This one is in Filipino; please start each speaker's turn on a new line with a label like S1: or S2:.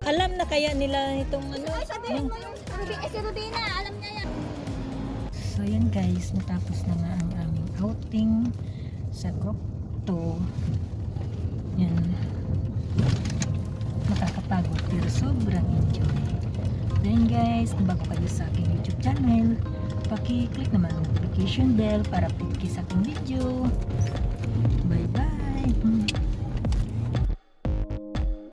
S1: Alam na kaya nila itong ano?
S2: Ay, sabihin mo yung si Rodina, alam niya yan.
S1: So yan guys, natapos na nga ang aming outing sa Gokto. Yan. Makakapagod pero sobrang enjoy. Then guys, kung bago kayo sa aking YouTube channel, paki-click naman ang notification bell para update kayo sa aking video.